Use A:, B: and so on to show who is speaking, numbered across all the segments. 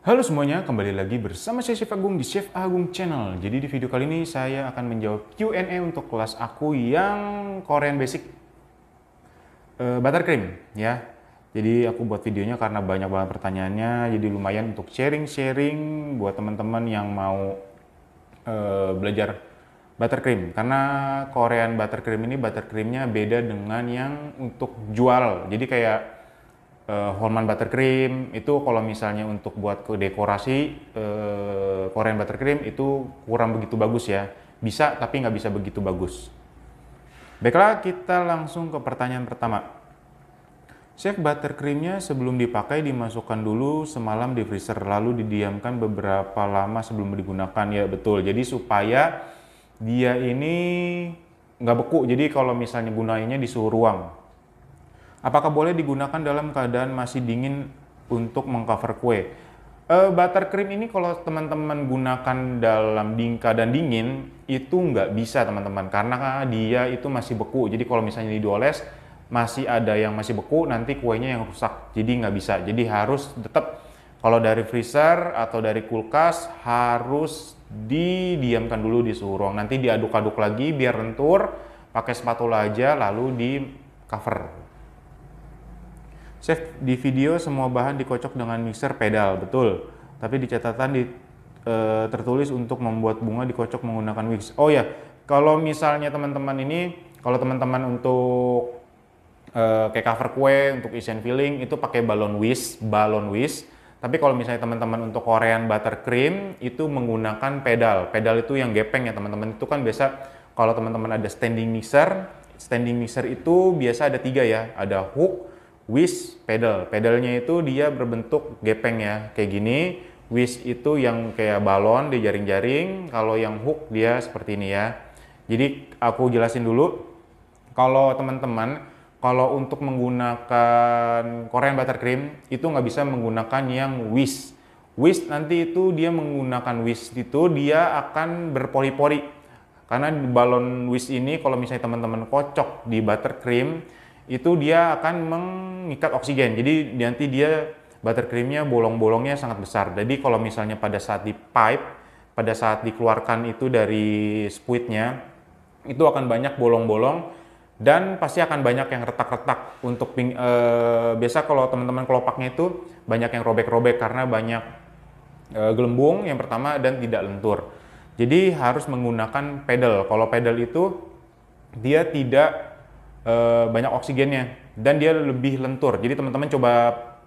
A: Halo semuanya, kembali lagi bersama saya Chef Agung di Chef Agung Channel. Jadi di video kali ini saya akan menjawab Q&A untuk kelas aku yang Korean Basic Buttercream ya. Jadi aku buat videonya karena banyak banget pertanyaannya, jadi lumayan untuk sharing-sharing buat teman-teman yang mau belajar buttercream. Karena Korean buttercream ini buttercreamnya beda dengan yang untuk jual. Jadi kayak Holman buttercream itu kalau misalnya untuk buat ke dekorasi Korean buttercream itu kurang begitu bagus ya, bisa tapi nggak bisa begitu bagus. Baiklah, kita langsung ke pertanyaan pertama. Chef, buttercreamnya sebelum dipakai dimasukkan dulu semalam di freezer lalu didiamkan beberapa lama sebelum digunakan. Ya betul, jadi supaya dia ini nggak beku, jadi kalau misalnya gunainya di suhu ruang. Apakah boleh digunakan dalam keadaan masih dingin untuk mengcover kue? Buttercream ini kalau teman-teman gunakan dalam keadaan dingin itu nggak bisa teman-teman, karena dia itu masih beku. Jadi kalau misalnya dioles masih ada yang masih beku, nanti kuenya yang rusak. Jadi nggak bisa. Jadi harus tetap kalau dari freezer atau dari kulkas harus didiamkan dulu di suhu ruang. Nanti diaduk-aduk lagi biar lentur, pakai spatula aja lalu di cover. Chef, di video semua bahan dikocok dengan mixer pedal, betul. Tapi di catatan tertulis untuk membuat bunga dikocok menggunakan whisk. Oh ya, kalau misalnya teman-teman ini, kalau teman-teman untuk kayak cover kue, untuk isian filling itu pakai balon whisk. Tapi kalau misalnya teman-teman untuk Korean buttercream itu menggunakan pedal. Pedal itu yang gepeng ya teman-teman. Itu kan biasa kalau teman-teman ada standing mixer. Standing mixer itu biasa ada 3 ya, ada hook, whisk, pedal. Pedalnya itu dia berbentuk gepeng ya, kayak gini. Whisk itu yang kayak balon di jaring-jaring. Kalau yang hook dia seperti ini ya. Jadi aku jelasin dulu. Kalau teman-teman, kalau untuk menggunakan Korean buttercream itu nggak bisa menggunakan yang whisk. Whisk nanti itu dia menggunakan whisk itu dia akan berpori-pori. Karena balon whisk ini kalau misalnya teman-teman kocok di buttercream itu dia akan mengikat oksigen. Jadi nanti dia buttercreamnya bolong-bolongnya sangat besar. Jadi kalau misalnya pada saat di pipe, pada saat dikeluarkan itu dari spuitnya, itu akan banyak bolong-bolong dan pasti akan banyak yang retak-retak. Untuk biasa kalau teman-teman kelopaknya itu banyak yang robek-robek karena banyak gelembung yang pertama dan tidak lentur. Jadi harus menggunakan pedal. Kalau pedal itu dia tidak banyak oksigennya dan dia lebih lentur. Jadi teman-teman coba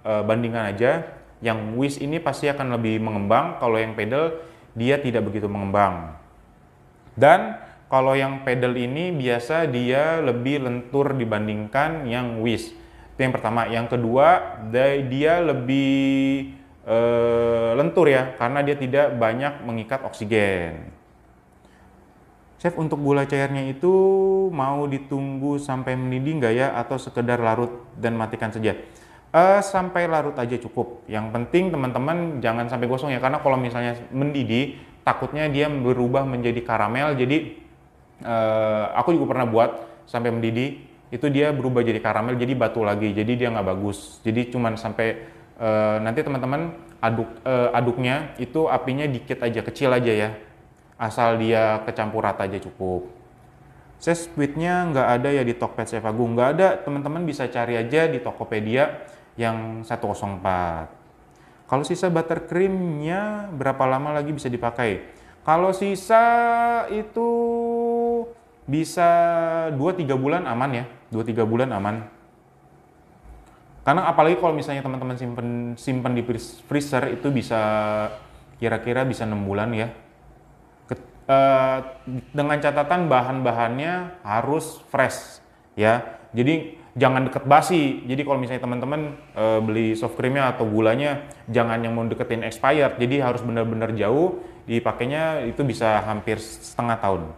A: bandingkan aja. Yang whisk ini pasti akan lebih mengembang, kalau yang pedal dia tidak begitu mengembang. Dan kalau yang pedal ini biasa dia lebih lentur dibandingkan yang whisk. Itu yang pertama. Yang kedua, dia lebih lentur ya, karena dia tidak banyak mengikat oksigen. Chef, untuk gula cairnya itu mau ditunggu sampai mendidih nggak ya, atau sekedar larut dan matikan saja? Sampai larut aja cukup. Yang penting teman-teman jangan sampai gosong ya, karena kalau misalnya mendidih takutnya dia berubah menjadi karamel. Jadi aku juga pernah buat sampai mendidih itu dia berubah jadi karamel, jadi batu lagi, jadi dia nggak bagus. Jadi cuman sampai nanti teman-teman aduknya itu apinya dikit aja, kecil aja ya, asal dia kecampur rata aja cukup. Squidnya nggak ada ya di Tokped Chef Agung? Nggak ada, teman-teman bisa cari aja di Tokopedia yang 104. Kalau sisa buttercreamnya berapa lama lagi bisa dipakai? Kalau sisa itu bisa 2-3 bulan aman ya, 2-3 bulan aman. Karena apalagi kalau misalnya teman-teman simpen di freezer itu bisa kira-kira bisa 6 bulan ya. Dengan catatan bahan-bahannya harus fresh ya. Jadi jangan deket basi. Jadi kalau misalnya teman-teman beli soft creamnya atau gulanya jangan yang mau deketin expired. Jadi harus benar-benar jauh, dipakainya itu bisa hampir setengah tahun.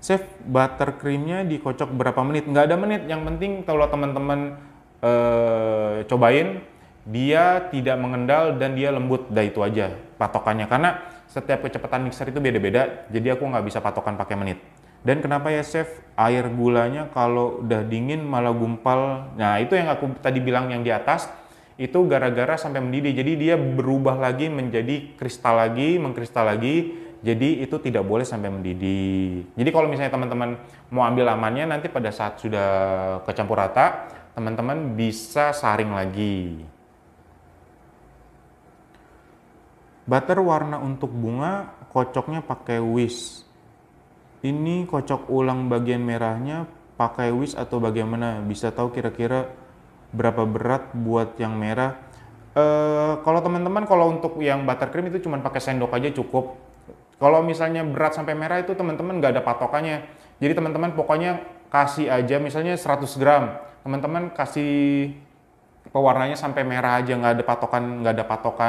A: Chef, buttercreamnya dikocok berapa menit? Nggak ada menit, yang penting kalau teman-teman cobain dia tidak mengendal dan dia lembut, dah itu aja patokannya. Karena setiap kecepatan mixer itu beda-beda, jadi aku nggak bisa patokan pakai menit. Dan kenapa ya chef, air gulanya kalau udah dingin malah gumpal? Nah itu yang aku tadi bilang yang di atas, itu gara-gara sampai mendidih. Jadi dia berubah lagi menjadi kristal lagi, mengkristal lagi. Jadi itu tidak boleh sampai mendidih. Jadi kalau misalnya teman-teman mau ambil amannya, nanti pada saat sudah kecampur rata, teman-teman bisa saring lagi. Butter warna untuk bunga, kocoknya pakai whisk. Ini kocok ulang bagian merahnya pakai whisk atau bagaimana? Bisa tahu kira-kira berapa berat buat yang merah? Kalau teman-teman, kalau untuk yang buttercream itu cuma pakai sendok aja cukup. Kalau misalnya berat sampai merah itu teman-teman nggak ada patokannya. Jadi teman-teman pokoknya kasih aja misalnya 100 gram. Teman-teman kasih pewarnanya sampai merah aja, nggak ada patokan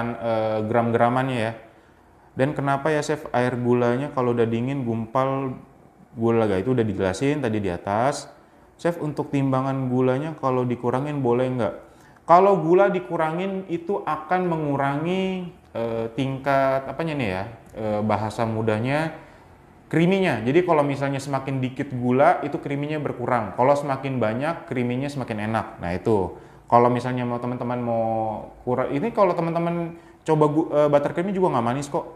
A: gram-gramannya ya. Dan kenapa ya chef air gulanya kalau udah dingin gumpal gula, itu udah dijelasin tadi di atas. Chef, untuk timbangan gulanya kalau dikurangin boleh nggak? Kalau gula dikurangin itu akan mengurangi tingkat apanya nih ya, bahasa mudahnya creamy-nya. Jadi kalau misalnya semakin dikit gula itu creamy-nya berkurang. Kalau semakin banyak creamy-nya semakin enak. Nah itu. Kalau misalnya mau teman-teman mau kurang, ini kalau teman-teman coba buttercream juga nggak manis kok.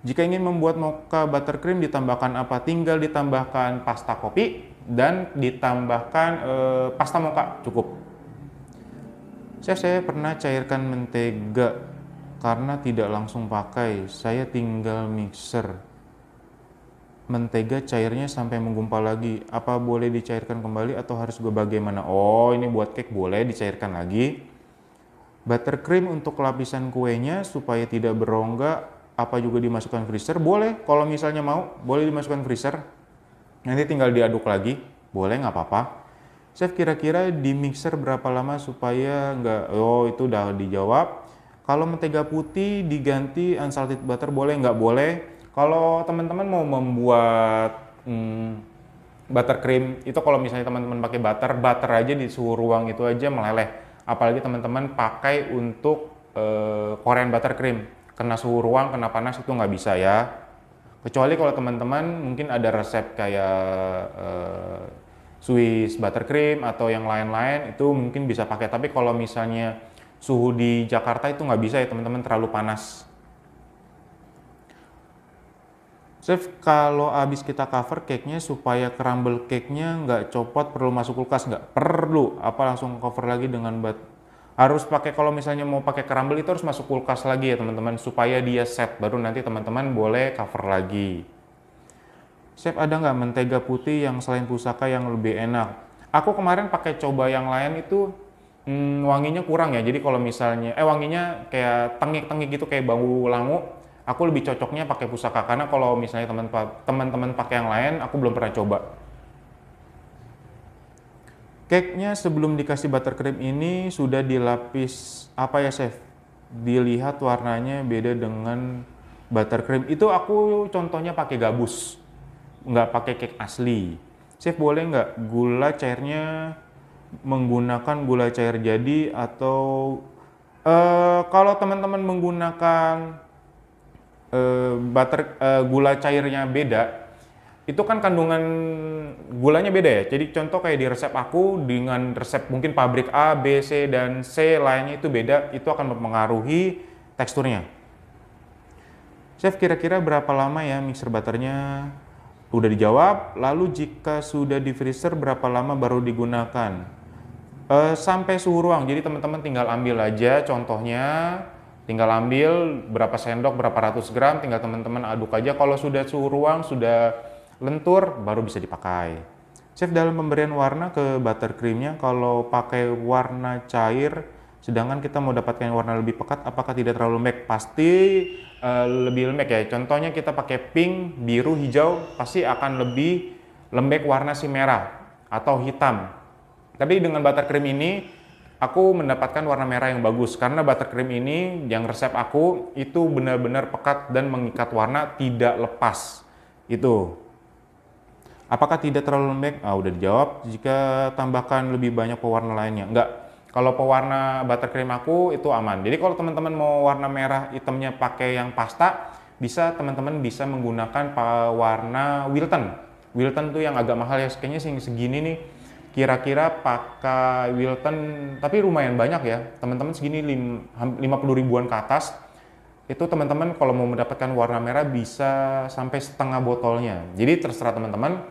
A: Jika ingin membuat mocha buttercream ditambahkan apa? Tinggal ditambahkan pasta kopi dan ditambahkan pasta mocha, cukup. Chef, saya pernah cairkan mentega karena tidak langsung pakai. Saya tinggal mixer. Mentega cairnya sampai menggumpal lagi. Apa boleh dicairkan kembali atau harus gue bagaimana? Oh, ini buat cake boleh dicairkan lagi. Buttercream untuk lapisan kuenya supaya tidak berongga, apa juga dimasukkan freezer? Boleh, kalau misalnya mau, boleh dimasukkan freezer. Nanti tinggal diaduk lagi, boleh, nggak apa-apa. Chef, kira-kira di mixer berapa lama supaya nggak, oh itu udah dijawab. Kalau mentega putih diganti unsalted butter boleh, nggak boleh. Kalau teman-teman mau membuat buttercream, itu kalau misalnya teman-teman pakai butter aja di suhu ruang itu aja meleleh. Apalagi teman-teman pakai untuk Korean buttercream. Kena suhu ruang, kena panas itu nggak bisa ya. Kecuali kalau teman-teman mungkin ada resep kayak Swiss buttercream atau yang lain-lain itu mungkin bisa pakai. Tapi kalau misalnya suhu di Jakarta itu nggak bisa ya teman-teman, terlalu panas. Chef, kalau habis kita cover cake-nya supaya crumble cake-nya nggak copot perlu masuk kulkas nggak? Perlu. Apa langsung cover lagi dengan harus pakai, kalau misalnya mau pakai crumble itu harus masuk kulkas lagi ya teman-teman supaya dia set, baru nanti teman-teman boleh cover lagi. Chef, ada nggak mentega putih yang selain pusaka yang lebih enak? Aku kemarin pakai coba yang lain itu wanginya kurang ya. Jadi kalau misalnya wanginya kayak tengik-tengik gitu kayak bau langu. Aku lebih cocoknya pakai pusaka karena kalau misalnya teman-teman pakai yang lain aku belum pernah coba. Cake-nya sebelum dikasih buttercream ini sudah dilapis apa ya chef? Dilihat warnanya beda dengan buttercream. Itu aku contohnya pakai gabus, nggak pakai cake asli. Chef, boleh nggak gula cairnya menggunakan gula cair jadi atau kalau teman-teman menggunakan gula cairnya beda, itu kan kandungan gulanya beda ya. Jadi contoh kayak di resep aku dengan resep mungkin pabrik A, B, C, dan C lainnya itu beda, itu akan mempengaruhi teksturnya. Chef, kira-kira berapa lama ya mixer butternya? Udah dijawab. Lalu jika sudah di freezer berapa lama baru digunakan? Sampai suhu ruang. Jadi teman-teman tinggal ambil aja contohnya. Tinggal ambil berapa sendok, berapa ratus gram, tinggal teman-teman aduk aja. Kalau sudah suhu ruang, sudah lentur, baru bisa dipakai. Chef, dalam pemberian warna ke buttercreamnya, kalau pakai warna cair, sedangkan kita mau dapatkan warna lebih pekat, apakah tidak terlalu lembek? Pasti lebih lembek ya. Contohnya kita pakai pink, biru, hijau, pasti akan lebih lembek warna si merah atau hitam. Tapi dengan buttercream ini, aku mendapatkan warna merah yang bagus karena buttercream ini yang resep aku itu benar-benar pekat dan mengikat warna, tidak lepas. Itu. Apakah tidak terlalu lembek? Udah dijawab. Jika tambahkan lebih banyak pewarna lainnya? Enggak. Kalau pewarna buttercream aku itu aman. Jadi kalau teman-teman mau warna merah hitamnya pakai yang pasta, bisa teman-teman bisa menggunakan warna Wilton. Wilton tuh yang agak mahal ya, kayaknya segini nih. kira-kira pakai Wilton, tapi lumayan banyak ya, teman-teman segini 50 ribuan ke atas. Itu teman-teman kalau mau mendapatkan warna merah bisa sampai setengah botolnya. Jadi terserah teman-teman,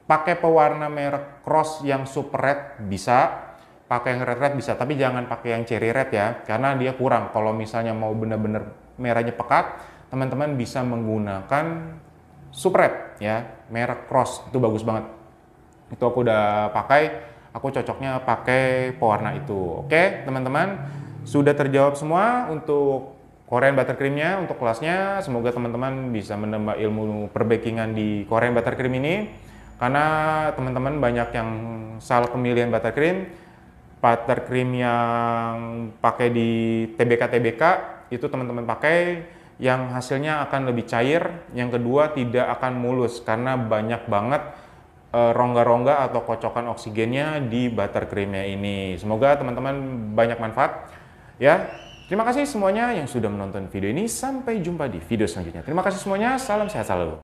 A: pakai pewarna merek Cross yang super red bisa, pakai yang red bisa, tapi jangan pakai yang cherry red ya, karena dia kurang. Kalau misalnya mau bener-bener merahnya pekat, teman-teman bisa menggunakan super red ya, merek Cross, itu bagus banget. Itu aku udah pakai, aku cocoknya pakai pewarna itu. Oke teman-teman, sudah terjawab semua untuk Korean Buttercreamnya, untuk kelasnya. Semoga teman-teman bisa menambah ilmu perbakingan di Korean Buttercream ini, karena teman-teman banyak yang salah pemilihan buttercream yang pakai di TBK itu teman-teman pakai yang hasilnya akan lebih cair. Yang kedua, tidak akan mulus karena banyak banget rongga-rongga atau kocokan oksigennya di buttercreamnya ini. Semoga teman-teman banyak manfaat ya. Terima kasih semuanya yang sudah menonton video ini. Sampai jumpa di video selanjutnya. Terima kasih semuanya. Salam sehat selalu.